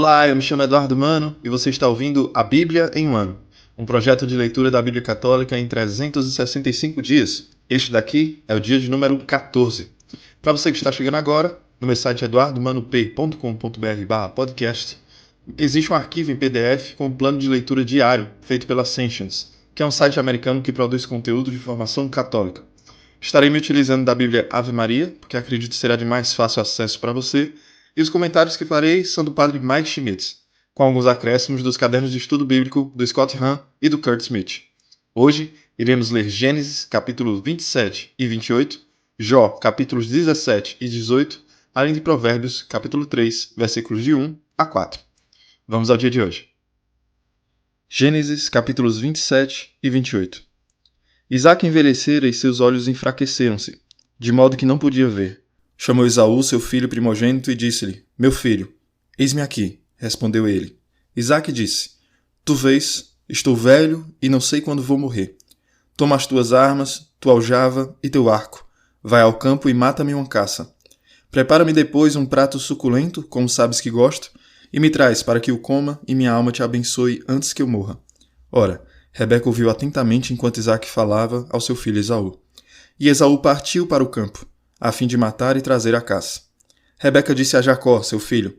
Olá, eu me chamo Eduardo Mano e você está ouvindo A Bíblia em um Ano, um projeto de leitura da Bíblia Católica em 365 dias. Este daqui é o dia de número 14. Para você que está chegando agora, no meu site eduardomanop.com.br/podcast, existe um arquivo em PDF com um plano de leitura diário feito pela Sentience, que é um site americano que produz conteúdo de formação católica. Estarei me utilizando da Bíblia Ave Maria, porque acredito que será de mais fácil acesso para você, e os comentários que farei são do padre Mike Schmitz, com alguns acréscimos dos cadernos de estudo bíblico do Scott Hahn e do Kurt Smith. Hoje, iremos ler Gênesis, capítulos 27 e 28, Jó, capítulos 17 e 18, além de Provérbios, capítulo 3, versículos de 1 a 4. Vamos ao dia de hoje. Gênesis, capítulos 27 e 28. Isaque envelhecera e seus olhos enfraqueceram-se, de modo que não podia ver. Chamou Esaú, seu filho primogênito, e disse-lhe: Meu filho, eis-me aqui, respondeu ele. Isaque disse: Tu vês, estou velho e não sei quando vou morrer. Toma as tuas armas, tua aljava e teu arco. Vai ao campo e mata-me uma caça. Prepara-me depois um prato suculento, como sabes que gosto, e me traz para que o coma e minha alma te abençoe antes que eu morra. Ora, Rebeca ouviu atentamente enquanto Isaque falava ao seu filho Esaú. E Esaú partiu para o campo, a fim de matar e trazer a caça. Rebeca disse a Jacó, seu filho: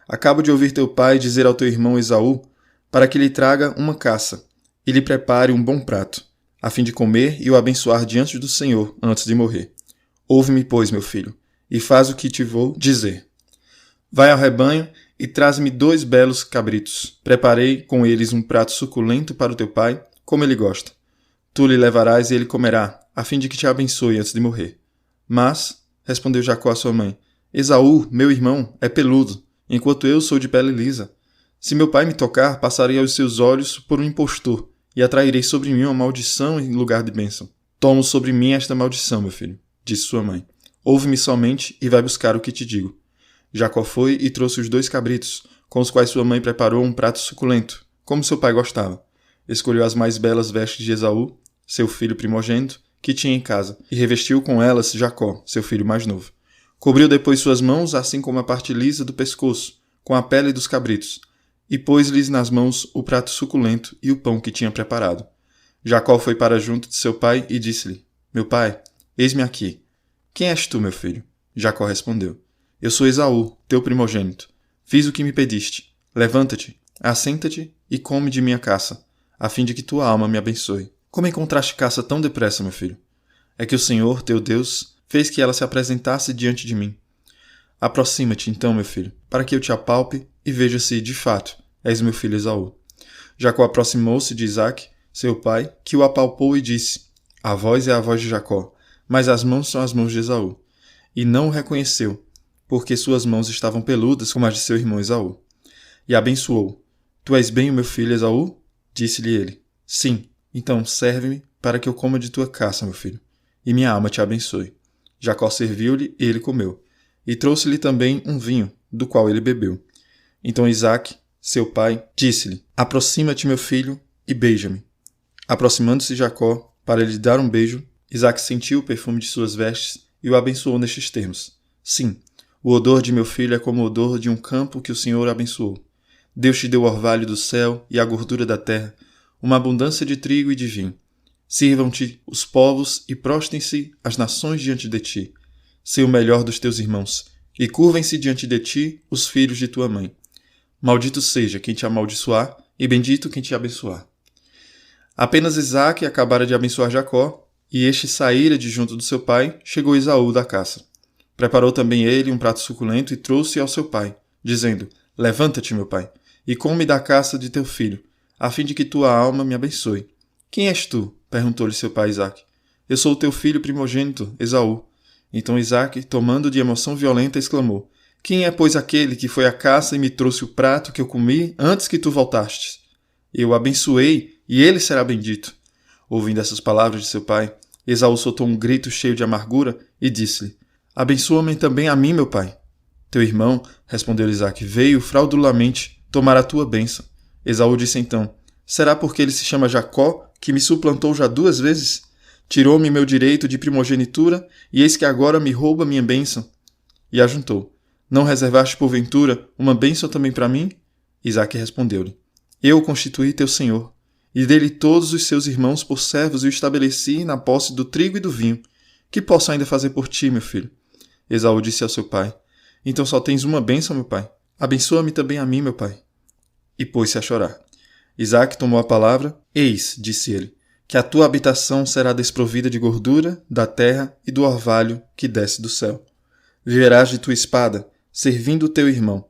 Acabo de ouvir teu pai dizer ao teu irmão Esaú para que lhe traga uma caça e lhe prepare um bom prato, a fim de comer e o abençoar diante do Senhor antes de morrer. Ouve-me, pois, meu filho, e faz o que te vou dizer. Vai ao rebanho e traz-me 2 belos cabritos. Preparei com eles um prato suculento para o teu pai, como ele gosta. Tu lhe levarás e ele comerá, a fim de que te abençoe antes de morrer. Mas, respondeu Jacó à sua mãe, Esaú, meu irmão, é peludo, enquanto eu sou de pele lisa. Se meu pai me tocar, passarei aos seus olhos por um impostor, e atrairei sobre mim uma maldição em lugar de bênção. Tomo sobre mim esta maldição, meu filho, disse sua mãe. Ouve-me somente e vai buscar o que te digo. Jacó foi e trouxe os 2 cabritos, com os quais sua mãe preparou um prato suculento, como seu pai gostava. Escolheu as mais belas vestes de Esaú, seu filho primogênito, que tinha em casa, e revestiu com elas Jacó, seu filho mais novo. Cobriu depois suas mãos, assim como a parte lisa do pescoço, com a pele dos cabritos, e pôs-lhes nas mãos o prato suculento e o pão que tinha preparado. Jacó foi para junto de seu pai e disse-lhe: Meu pai, eis-me aqui. Quem és tu, meu filho? Jacó respondeu: Eu sou Esaú, teu primogênito. Fiz o que me pediste. Levanta-te, assenta-te e come de minha caça, a fim de que tua alma me abençoe. Como encontraste caça tão depressa, meu filho? É que o Senhor, teu Deus, fez que ela se apresentasse diante de mim. Aproxima-te, então, meu filho, para que eu te apalpe e veja se, de fato, és meu filho Esaú. Jacó aproximou-se de Isaque, seu pai, que o apalpou e disse: A voz é a voz de Jacó, mas as mãos são as mãos de Esaú. E não o reconheceu, porque suas mãos estavam peludas como as de seu irmão Esaú. E abençoou. Tu és bem o meu filho Esaú? Disse-lhe ele. Sim, então serve-me para que eu coma de tua caça, meu filho, e minha alma te abençoe. Jacó serviu-lhe e ele comeu. E trouxe-lhe também um vinho, do qual ele bebeu. Então Isaque, seu pai, disse-lhe: Aproxima-te, meu filho, e beija-me. Aproximando-se Jacó para lhe dar um beijo, Isaque sentiu o perfume de suas vestes e o abençoou nestes termos: Sim, o odor de meu filho é como o odor de um campo que o Senhor abençoou. Deus te deu o orvalho do céu e a gordura da terra, uma abundância de trigo e de vinho. Sirvam-te os povos e prostem-se as nações diante de ti. Sê o melhor dos teus irmãos, e curvem-se diante de ti os filhos de tua mãe. Maldito seja quem te amaldiçoar, e bendito quem te abençoar. Apenas Isaque acabara de abençoar Jacó, e este saíra de junto do seu pai, chegou Esaú da caça. Preparou também ele um prato suculento e trouxe ao seu pai, dizendo: Levanta-te, meu pai, e come da caça de teu filho, a fim de que tua alma me abençoe. Quem és tu? Perguntou-lhe seu pai Isaque. Eu sou o teu filho primogênito, Esaú. Então Isaque, tomando de emoção violenta, exclamou: Quem é, pois, aquele que foi à caça e me trouxe o prato que eu comi antes que tu voltastes? Eu o abençoei, e ele será bendito. Ouvindo essas palavras de seu pai, Esaú soltou um grito cheio de amargura e disse-lhe: Abençoa-me também a mim, meu pai. Teu irmão, respondeu Isaque, veio fraudulamente tomar a tua bênção. Esaú disse então: Será porque ele se chama Jacó, que me suplantou já 2 vezes? Tirou-me meu direito de primogenitura, e eis que agora me rouba minha bênção. E ajuntou: Não reservaste porventura uma bênção também para mim? Isaque respondeu-lhe: Eu o constituí teu senhor, e dele todos os seus irmãos por servos e o estabeleci na posse do trigo e do vinho. Que posso ainda fazer por ti, meu filho? Esaú disse ao seu pai: Então só tens uma bênção, meu pai. Abençoa-me também a mim, meu pai. E pôs-se a chorar. Isaque tomou a palavra. Eis, disse ele, que a tua habitação será desprovida de gordura, da terra e do orvalho que desce do céu. Viverás de tua espada, servindo o teu irmão.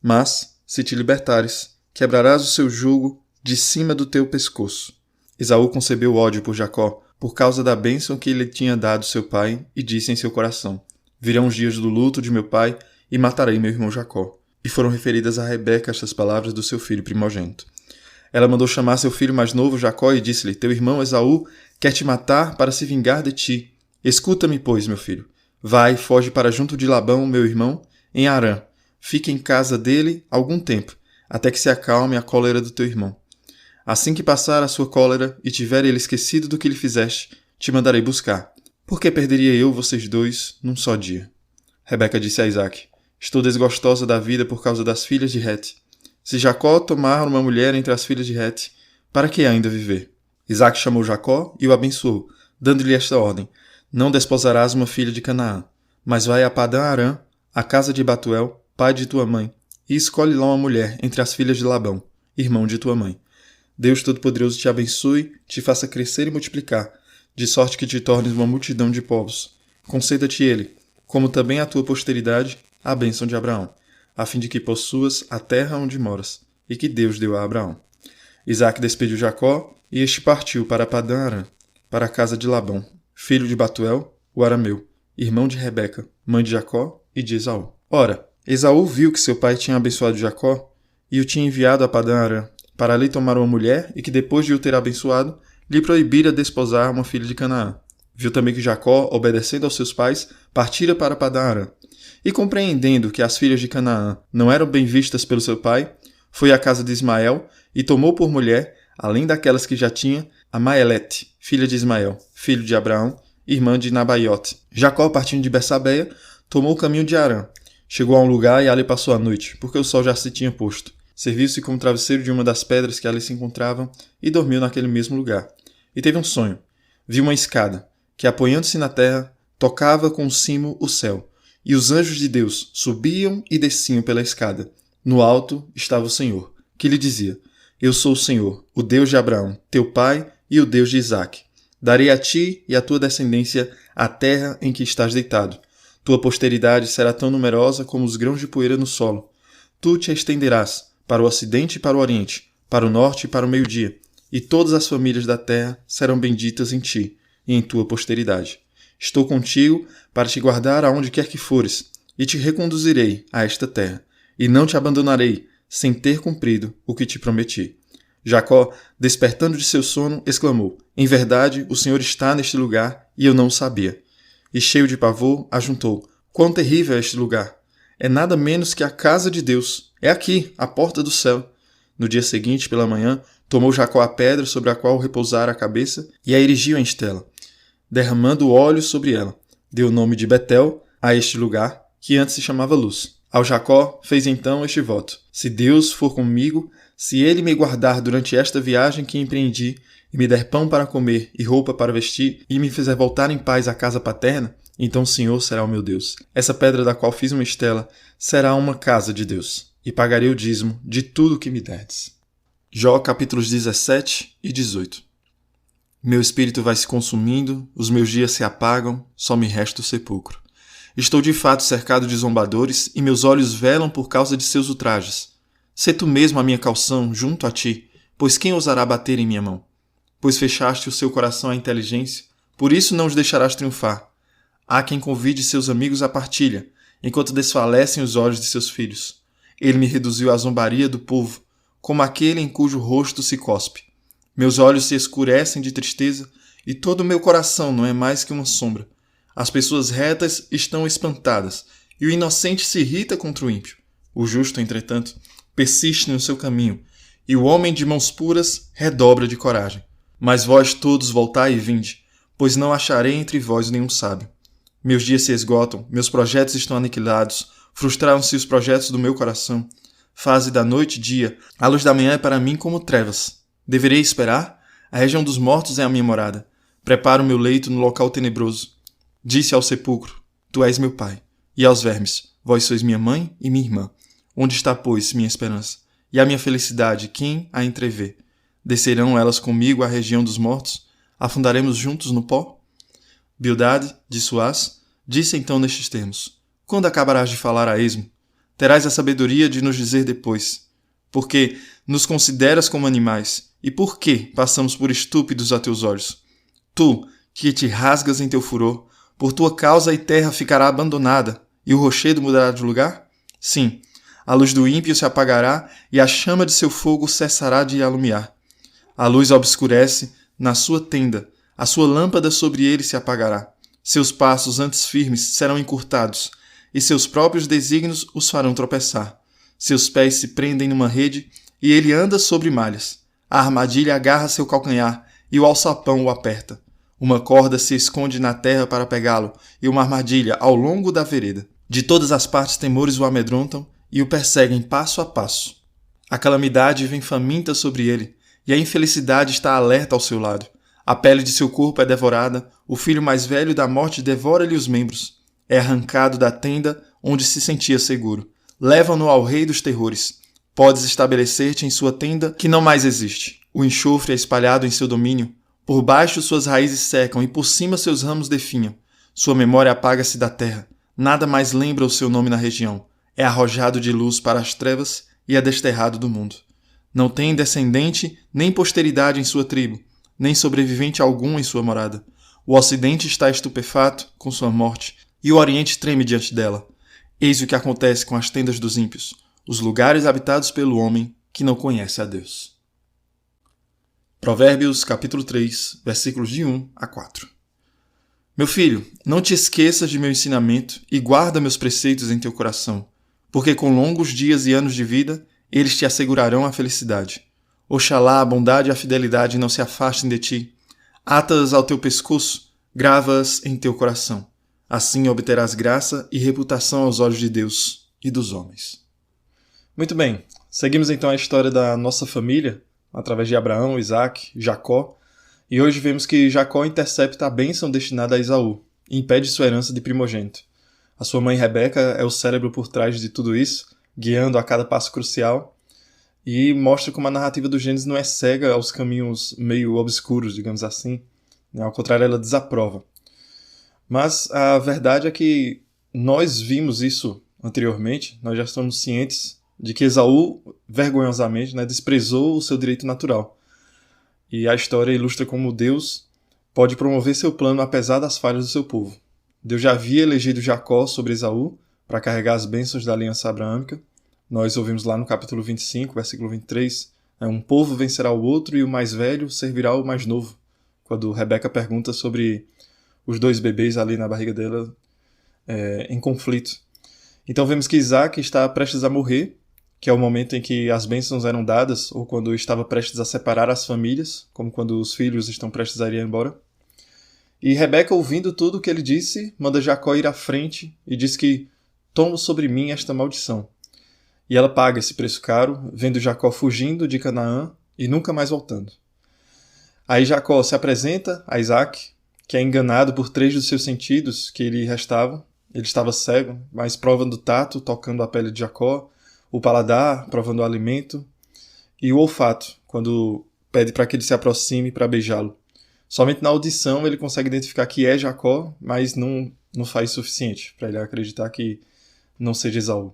Mas, se te libertares, quebrarás o seu jugo de cima do teu pescoço. Esaú concebeu ódio por Jacó, por causa da bênção que lhe tinha dado seu pai, e disse em seu coração: Virão os dias do luto de meu pai, e matarei meu irmão Jacó. E foram referidas a Rebeca estas palavras do seu filho primogênito. Ela mandou chamar seu filho mais novo, Jacó, e disse-lhe: Teu irmão Esaú quer te matar para se vingar de ti. Escuta-me, pois, meu filho. Vai, foge para junto de Labão, meu irmão, em Harã. Fique em casa dele algum tempo, até que se acalme a cólera do teu irmão. Assim que passar a sua cólera e tiver ele esquecido do que lhe fizeste, te mandarei buscar. Por que perderia eu vocês dois num só dia? Rebeca disse a Isaque: Estou desgostosa da vida por causa das filhas de Hete. Se Jacó tomar uma mulher entre as filhas de Hete, para que ainda viver? Isaque chamou Jacó e o abençoou, dando-lhe esta ordem: Não desposarás uma filha de Canaã, mas vai a Padã-Arã, a casa de Batuel, pai de tua mãe, e escolhe lá uma mulher entre as filhas de Labão, irmão de tua mãe. Deus Todo-Poderoso te abençoe, te faça crescer e multiplicar, de sorte que te tornes uma multidão de povos. Conceda-te ele, como também a tua posteridade, a bênção de Abraão, a fim de que possuas a terra onde moras, e que Deus deu a Abraão. Isaque despediu Jacó, e este partiu para Padã-Arã, para a casa de Labão, filho de Batuel, o arameu, irmão de Rebeca, mãe de Jacó e de Esaú. Ora, Esaú viu que seu pai tinha abençoado Jacó, e o tinha enviado a Padã-Arã, para ali tomar uma mulher, e que depois de o ter abençoado, lhe proibira desposar uma filha de Canaã. Viu também que Jacó, obedecendo aos seus pais, partira para Padã-Arã. E compreendendo que as filhas de Canaã não eram bem vistas pelo seu pai, foi à casa de Ismael e tomou por mulher, além daquelas que já tinha, a Maelete, filha de Ismael, filho de Abraão, irmã de Nabaiote. Jacó, partindo de Betsabeia, tomou o caminho de Harã. Chegou a um lugar e ali passou a noite, porque o sol já se tinha posto. Serviu-se como travesseiro de uma das pedras que ali se encontravam e dormiu naquele mesmo lugar. E teve um sonho. Viu uma escada, que apoiando-se na terra, tocava com o cimo o céu. E os anjos de Deus subiam e desciam pela escada. No alto estava o Senhor, que lhe dizia: Eu sou o Senhor, o Deus de Abraão, teu pai, e o Deus de Isaque. Darei a ti e à tua descendência a terra em que estás deitado. Tua posteridade será tão numerosa como os grãos de poeira no solo. Tu te estenderás para o ocidente e para o oriente, para o norte e para o meio-dia, e todas as famílias da terra serão benditas em ti e em tua posteridade. Estou contigo para te guardar aonde quer que fores, e te reconduzirei a esta terra, e não te abandonarei, sem ter cumprido o que te prometi. Jacó, despertando de seu sono, exclamou: Em verdade, o Senhor está neste lugar, e eu não o sabia. E cheio de pavor, ajuntou: Quão terrível é este lugar! É nada menos que a casa de Deus. É aqui, a porta do céu. No dia seguinte, pela manhã, tomou Jacó a pedra sobre a qual repousara a cabeça e a erigiu em estela, derramando óleo sobre ela. Deu o nome de Betel a este lugar, que antes se chamava Luz. Ao Jacó fez então este voto: Se Deus for comigo, se ele me guardar durante esta viagem que empreendi, e me der pão para comer e roupa para vestir, e me fizer voltar em paz à casa paterna, então o Senhor será o meu Deus. Essa pedra da qual fiz uma estela será uma casa de Deus, e pagarei o dízimo de tudo que me derdes. Jó capítulos 17 e 18. Meu espírito vai se consumindo, os meus dias se apagam, só me resta o sepulcro. Estou de fato cercado de zombadores, e meus olhos velam por causa de seus ultrajes. Sê tu mesmo a minha calção junto a ti, pois quem ousará bater em minha mão? Pois fechaste o seu coração à inteligência, por isso não os deixarás triunfar. Há quem convide seus amigos à partilha, enquanto desfalecem os olhos de seus filhos. Ele me reduziu à zombaria do povo, como aquele em cujo rosto se cospe. Meus olhos se escurecem de tristeza, e todo o meu coração não é mais que uma sombra. As pessoas retas estão espantadas, e o inocente se irrita contra o ímpio. O justo, entretanto, persiste no seu caminho, e o homem de mãos puras redobra de coragem. Mas vós todos voltai e vinde, pois não acharei entre vós nenhum sábio. Meus dias se esgotam, meus projetos estão aniquilados, frustraram-se os projetos do meu coração. Faze da noite dia. A luz da manhã é para mim como trevas. Deverei esperar? A região dos mortos é a minha morada. Preparo meu leito no local tenebroso. Disse ao sepulcro: Tu és meu pai. E aos vermes: Vós sois minha mãe e minha irmã. Onde está, pois, minha esperança? E a minha felicidade, quem a entrevê? Descerão elas comigo à região dos mortos? Afundaremos juntos no pó? Bildade, de Suás, disse então nestes termos: Quando acabarás de falar a esmo? Terás a sabedoria de nos dizer depois. Porque nos consideras como animais, e por que passamos por estúpidos a teus olhos? Tu, que te rasgas em teu furor, por tua causa a terra ficará abandonada, e o rochedo mudará de lugar? Sim, a luz do ímpio se apagará, e a chama de seu fogo cessará de alumiar. A luz obscurece na sua tenda, a sua lâmpada sobre ele se apagará. Seus passos antes firmes serão encurtados, e seus próprios desígnios os farão tropeçar. Seus pés se prendem numa rede, e ele anda sobre malhas. A armadilha agarra seu calcanhar, e o alçapão o aperta. Uma corda se esconde na terra para pegá-lo, e uma armadilha ao longo da vereda. De todas as partes temores o amedrontam, e o perseguem passo a passo. A calamidade vem faminta sobre ele, e a infelicidade está alerta ao seu lado. A pele de seu corpo é devorada, o filho mais velho da morte devora-lhe os membros. É arrancado da tenda onde se sentia seguro. Levam-no ao rei dos terrores. Podes estabelecer-te em sua tenda que não mais existe. O enxofre é espalhado em seu domínio. Por baixo suas raízes secam e por cima seus ramos definham. Sua memória apaga-se da terra. Nada mais lembra o seu nome na região. É arrojado de luz para as trevas e é desterrado do mundo. Não tem descendente nem posteridade em sua tribo, nem sobrevivente algum em sua morada. O ocidente está estupefato com sua morte, e o oriente treme diante dela. Eis o que acontece com as tendas dos ímpios, os lugares habitados pelo homem que não conhece a Deus. Provérbios capítulo 3, versículos de 1 a 4. Meu filho, não te esqueças de meu ensinamento e guarda meus preceitos em teu coração, porque com longos dias e anos de vida, eles te assegurarão a felicidade. Oxalá a bondade e a fidelidade não se afastem de ti. Ata-as ao teu pescoço, grava-as em teu coração. Assim obterás graça e reputação aos olhos de Deus e dos homens. Muito bem, seguimos então a história da nossa família, através de Abraão, Isaac, Jacó, e hoje vemos que Jacó intercepta a bênção destinada a Esaú e impede sua herança de primogênito. A sua mãe Rebeca é o cérebro por trás de tudo isso, guiando a cada passo crucial, e mostra como a narrativa do Gênesis não é cega aos caminhos meio obscuros, digamos assim. Ao contrário, ela desaprova. Mas a verdade é que nós vimos isso anteriormente, nós já estamos cientes de que Esaú, vergonhosamente, desprezou o seu direito natural. E a história ilustra como Deus pode promover seu plano apesar das falhas do seu povo. Deus já havia elegido Jacó sobre Esaú para carregar as bênçãos da aliança abraâmica. Nós ouvimos lá no capítulo 25, versículo 23, um povo vencerá o outro e o mais velho servirá o mais novo. Quando Rebeca pergunta sobre os dois bebês ali na barriga dela em conflito. Então vemos que Isaac está prestes a morrer, que é o momento em que as bênçãos eram dadas, ou quando estava prestes a separar as famílias, como quando os filhos estão prestes a ir embora. E Rebeca, ouvindo tudo o que ele disse, manda Jacó ir à frente e diz que tomo sobre mim esta maldição. E ela paga esse preço caro, vendo Jacó fugindo de Canaã e nunca mais voltando. Aí Jacó se apresenta a Isaac, que é enganado por 3 dos seus sentidos que lhe restavam. Ele estava cego, mas prova do tato, tocando a pele de Jacó, o paladar, provando o alimento, e o olfato, quando pede para que ele se aproxime para beijá-lo. Somente na audição ele consegue identificar que é Jacó, mas não faz suficiente para ele acreditar que não seja Esaú.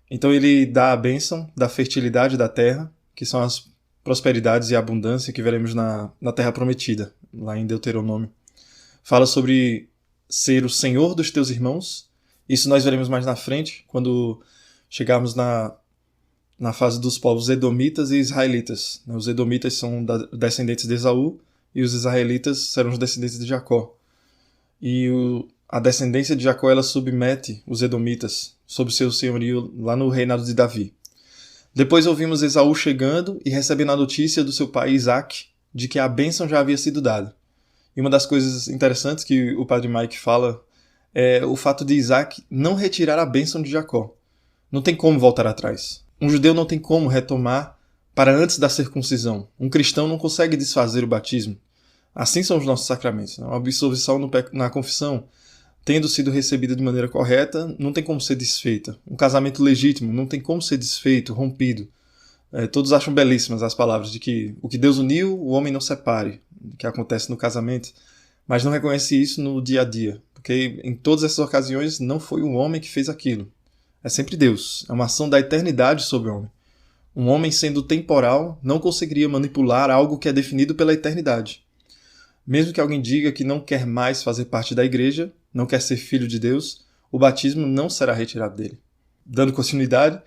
Então ele dá a bênção da fertilidade da terra, que são as prosperidades e a abundância que veremos na terra prometida, lá em Deuteronômio. Fala sobre ser o Senhor dos teus irmãos. Isso nós veremos mais na frente, quando chegarmos na fase dos povos edomitas e israelitas. Os edomitas são descendentes de Esaú e os israelitas serão os descendentes de Jacó. E a descendência de Jacó ela submete os edomitas sob seu senhorio lá no reinado de Davi. Depois ouvimos Esaú chegando e recebendo a notícia do seu pai Isaac de que a bênção já havia sido dada. E uma das coisas interessantes que o padre Mike fala é o fato de Isaac não retirar a bênção de Jacó. Não tem como voltar atrás. Um judeu não tem como retomar para antes da circuncisão. Um cristão não consegue desfazer o batismo. Assim são os nossos sacramentos. A absolvição na confissão, tendo sido recebida de maneira correta, não tem como ser desfeita. Um casamento legítimo não tem como ser desfeito, rompido. Todos acham belíssimas as palavras de que o que Deus uniu, o homem não separe, que acontece no casamento, mas não reconhece isso no dia a dia, porque em todas essas ocasiões não foi o homem que fez aquilo. É sempre Deus. É uma ação da eternidade sobre o homem. Um homem sendo temporal não conseguiria manipular algo que é definido pela eternidade. Mesmo que alguém diga que não quer mais fazer parte da igreja, não quer ser filho de Deus, o batismo não será retirado dele. Dando continuidade,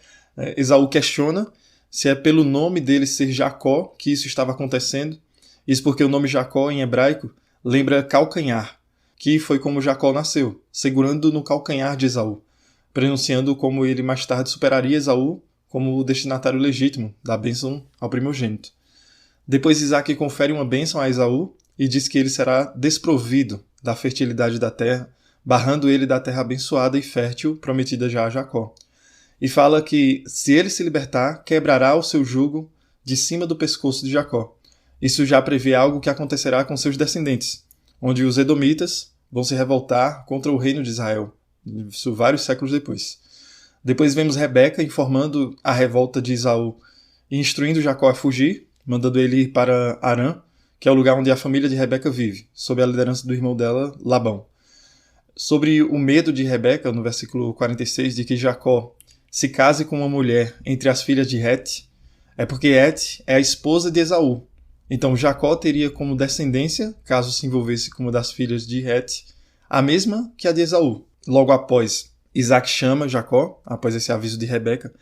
Esaú questiona se é pelo nome dele ser Jacó que isso estava acontecendo. Isso porque o nome Jacó em hebraico lembra calcanhar, que foi como Jacó nasceu, segurando no calcanhar de Esaú, pronunciando como ele mais tarde superaria Esaú como o destinatário legítimo da bênção ao primogênito. Depois Isaac confere uma bênção a Esaú e diz que ele será desprovido da fertilidade da terra, barrando ele da terra abençoada e fértil prometida já a Jacó. E fala que, se ele se libertar, quebrará o seu jugo de cima do pescoço de Jacó. Isso já prevê algo que acontecerá com seus descendentes, onde os edomitas vão se revoltar contra o reino de Israel, isso vários séculos depois. Depois vemos Rebeca informando a revolta de Esaú e instruindo Jacó a fugir, mandando ele ir para Harã, que é o lugar onde a família de Rebeca vive, sob a liderança do irmão dela, Labão. Sobre o medo de Rebeca, no versículo 46, de que Jacó se case com uma mulher entre as filhas de Het, é porque Het é a esposa de Esaú. Então Jacó teria como descendência, caso se envolvesse com uma das filhas de Het, a mesma que a de Esaú. Logo após, Isaac chama Jacó, após esse aviso de Rebeca,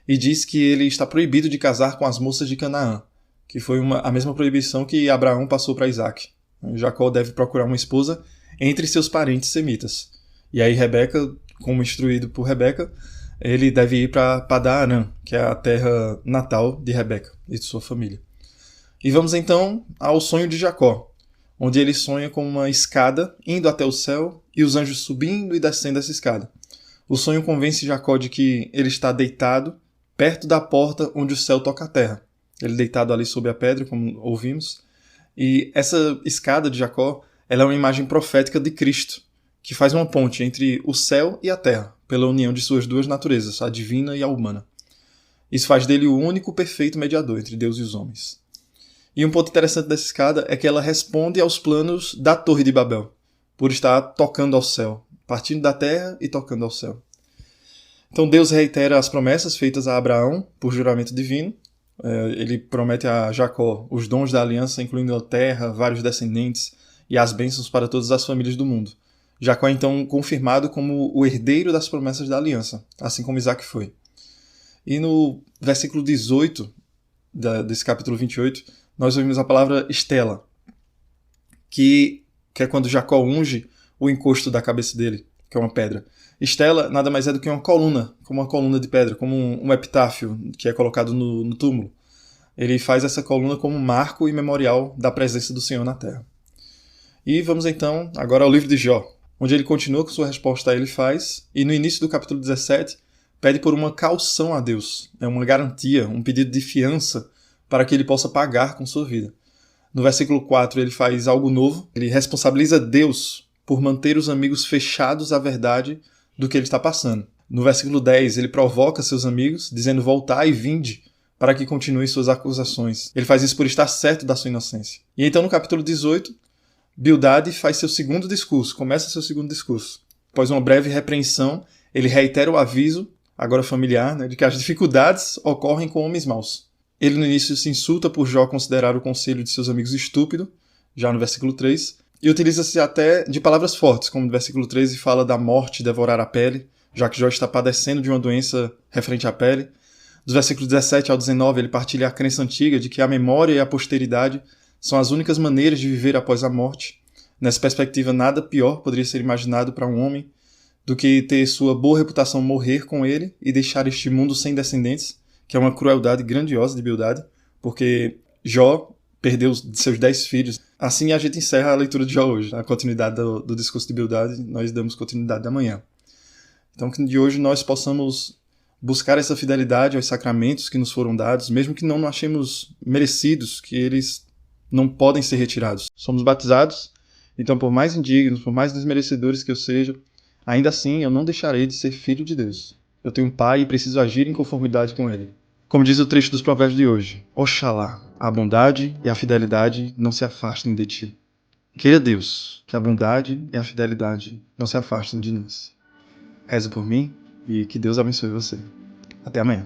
e diz que ele está proibido de casar com as moças de Canaã, que foi a mesma proibição que Abraão passou para Isaac. Jacó deve procurar uma esposa entre seus parentes semitas. E aí Rebeca, como instruído por Rebeca, ele deve ir para Padã-Arã, que é a terra natal de Rebeca e de sua família. E vamos então ao sonho de Jacó, onde ele sonha com uma escada indo até o céu e os anjos subindo e descendo essa escada. O sonho convence Jacó de que ele está deitado perto da porta onde o céu toca a terra. Ele deitado ali sob a pedra, como ouvimos. E essa escada de Jacó, ela é uma imagem profética de Cristo, que faz uma ponte entre o céu e a terra, pela união de suas duas naturezas, a divina e a humana. Isso faz dele o único perfeito mediador entre Deus e os homens. E um ponto interessante dessa escada é que ela responde aos planos da Torre de Babel, por estar tocando ao céu, partindo da terra e tocando ao céu. Então Deus reitera as promessas feitas a Abraão por juramento divino. Ele promete a Jacó os dons da aliança, incluindo a terra, vários descendentes e as bênçãos para todas as famílias do mundo. Jacó é então confirmado como o herdeiro das promessas da aliança, assim como Isaac foi. E no versículo 18 desse capítulo 28, nós ouvimos a palavra estela, que é quando Jacó unge o encosto da cabeça dele, que é uma pedra. Estela nada mais é do que uma coluna, como uma coluna de pedra, como um epitáfio que é colocado no túmulo. Ele faz essa coluna como um marco e memorial da presença do Senhor na Terra. E vamos então agora ao livro de Jó, onde ele continua com sua resposta a ele faz, e no início do capítulo 17 pede por uma caução a Deus, uma garantia, um pedido de fiança para que ele possa pagar com sua vida. No versículo 4 ele faz algo novo, ele responsabiliza Deus por manter os amigos fechados à verdade do que ele está passando. No versículo 10, ele provoca seus amigos, dizendo: voltai e vinde, para que continuem suas acusações. Ele faz isso por estar certo da sua inocência. E então no capítulo 18, Bildade faz seu segundo discurso, começa seu segundo discurso. Após uma breve repreensão, ele reitera o aviso, agora familiar, de que as dificuldades ocorrem com homens maus. Ele no início se insulta por Jó considerar o conselho de seus amigos estúpido, já no versículo 3, e utiliza-se até de palavras fortes, como no versículo 13 fala da morte devorar a pele, já que Jó está padecendo de uma doença referente à pele. Dos versículos 17 ao 19 ele partilha a crença antiga de que a memória e a posteridade são as únicas maneiras de viver após a morte. Nessa perspectiva, nada pior poderia ser imaginado para um homem do que ter sua boa reputação morrer com ele e deixar este mundo sem descendentes, que é uma crueldade grandiosa de Bildade, porque Jó perdeu seus 10 filhos. Assim a gente encerra a leitura de Jó hoje. A continuidade do discurso de Bildade, nós damos continuidade amanhã. Então que de hoje nós possamos buscar essa fidelidade aos sacramentos que nos foram dados, mesmo que não achemos merecidos, que eles não podem ser retirados. Somos batizados, então por mais indignos, por mais desmerecedores que eu seja, ainda assim eu não deixarei de ser filho de Deus. Eu tenho um pai e preciso agir em conformidade com ele. Como diz o trecho dos provérbios de hoje, Oxalá, a bondade e a fidelidade não se afastem de ti. Queira Deus que a bondade e a fidelidade não se afastem de nós. Reze por mim e que Deus abençoe você. Até amanhã.